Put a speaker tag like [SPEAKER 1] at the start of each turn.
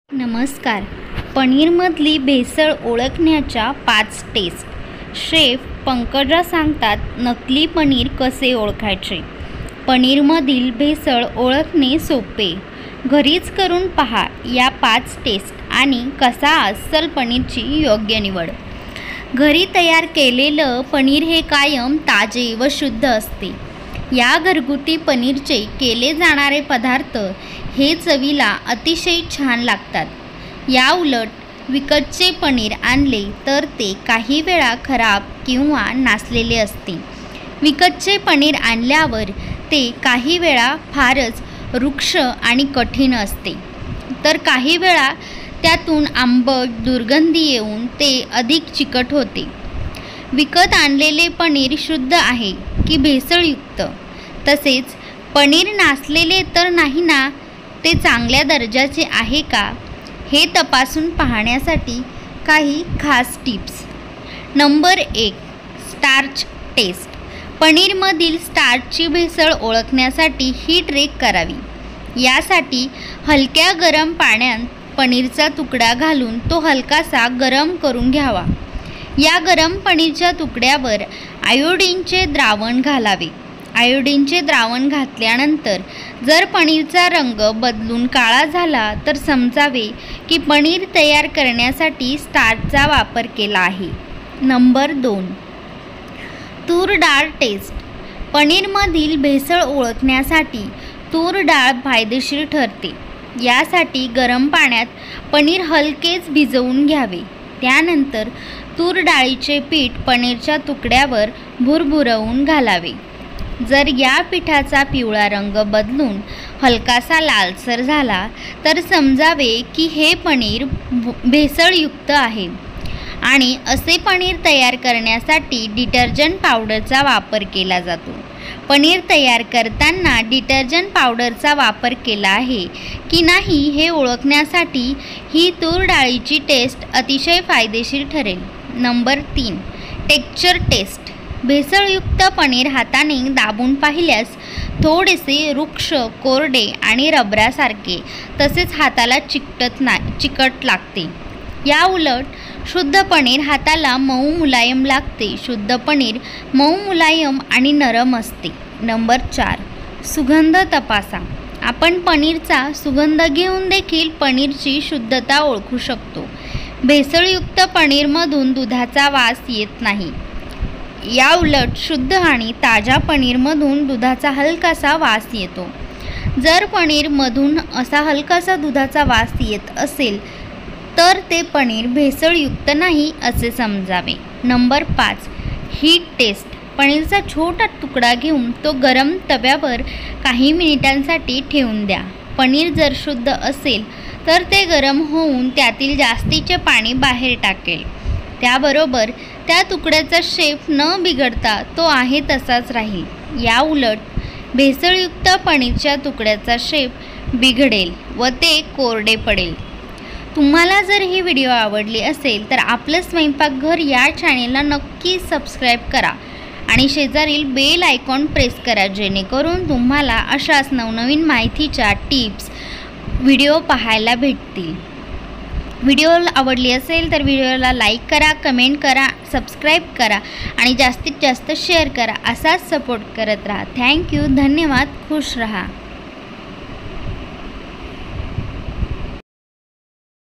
[SPEAKER 1] नमस्कार. पनीरमधली भेसळ ओळखण्याच्या 5 टेस्ट. शेफ पंकजा सांगतात नकली पनीर कसे ओळखायचे. पनीरमधील भेसळ ओळखणे सोपे. घरीच करून पहा या 5 टेस्ट आणि कसा अस्सल पनीरची योग्य निवड. घरी तयार केलेलं पनीर हे कायम ताजे व शुद्ध असते. या घरगुती पनीरचे केले जाणारे पदार्थ हे चवीला अतिशय छान लागतात. या उलट विकतचे पनीर आणले तर ते काही वेळा खराब किंवा नासलेले असते. विकतचे पनीर आणल्यावर ते काही वेळा फारच रुक्ष आणि कठीण असते, तर काही वेळा त्यातून आंबट दुर्गंधी येऊन ते अधिक चिकट होते. विकत आणलेले पनीर शुद्ध आहे की भेसळयुक्त, तसेच पनीर नासलेले तर नाही ना, ते चांगल्या दर्जाचे आहे का, हे तपासून पाहण्यासाठी काही खास टिप्स. नंबर 1. Starch test. पनीरमधील स्टार्चची भेसळ ओळखण्यासाठी ही ट्रिक करावी. यासाठी हलक्या गरम पाण्यात पनीरचा तुकडा घालून तो हलकासा गरम करून घ्यावा. या गरम पनीरच्या तुकड्यावर आयोडीनचे द्रावण घालावे. आयोडीनचे द्रावण घातल्यानंतर जर पनीरचा रंग बदलून काळा झाला तर समजावे की पनीर तयार करण्यासाठी स्टार्चचा वापर केला आहे. नंबर 2. तूर डाळ टेस्ट. पनीरमधील भेसळ ओळखण्यासाठी तूर डाळ फायदेशीर ठरते. यासाठी गरम पाण्यात पनीर हलकेच भिजवून घ्यावे. त्यानंतर तूर डाळीचे पीठ पनीरच्या तुकड्यावर भुरभुरवून घालावे. जर या पिठाचा पिवळा रंग बदलून हलकासा लालसर झाला तर समजावे की हे पनीर भेसळयुक्त आहे. आणि असे पनीर तयार करण्यासाठी डिटर्जंट पावडरचा वापर केला जातो. पनीर तयार करताना डिटर्जंट पावडरचा वापर केला आहे की नाही हे ओळखण्यासाठी ही तूर डाळीची टेस्ट अतिशय फायदेशीर ठरेल. नंबर 3. Texture test. भेसळयुक्त पनीर हाताने दाबून पाहिल्यास थोडेसे रुक्ष, कोरडे आणि रबरासारखे, तसेच हाताला चिकट लागते. या उलट शुद्ध पनीर हाताला मऊ मुलायम लागते. शुद्ध पनीर मऊ मुलायम आणि नरम असते. नंबर 4. सुगंध तपासा. आपण पनीरचा सुगंध घेऊन देखील पनीरची शुद्धता ओळखू शकतो. भेसळयुक्त पनीरमधून दुधाचा वास येत नाही. या उलट शुद्ध आणि ताज्या पनीरमधून दुधाचा हलकासा वास येतो. जर पनीरमधून असा हलकासा दुधाचा वास येत असेल तर ते पनीर भेसळयुक्त नाही असे समजावे. नंबर 5. Heat test. पनीरचा छोटा तुकडा घेऊन तो गरम तव्यावर काही मिनिटांसाठी ठेवून द्या. पनीर जर शुद्ध असेल तर ते गरम होऊन त्यातील जास्तीचे पाणी बाहेर टाकेल. त्याबरोबर त्या तुकड्याचा शेप न बिघडता तो आहे तसाच राहील. या उलट भेसळयुक्त पनीरच्या तुकड्याचा शेप बिघडेल व ते कोरडे पडेल. तुम्हाला जर ही व्हिडिओ आवडली असेल तर आपलं स्वयंपाकघर या चॅनेलला नक्की सबस्क्राईब करा आणि शेजारील बेल आयकॉन प्रेस करा, जेणेकरून तुम्हाला अशाच नवनवीन माहितीच्या टिप्स व्हिडिओ पाहायला भेटतील. व्हिडिओ आवडली असेल तर व्हिडिओला लाईक करा, कमेंट करा, सबस्क्राईब करा आणि जास्तीत जास्त शेअर करा. असाच सपोर्ट करत राहा. थँक्यू. धन्यवाद. खुश रहा.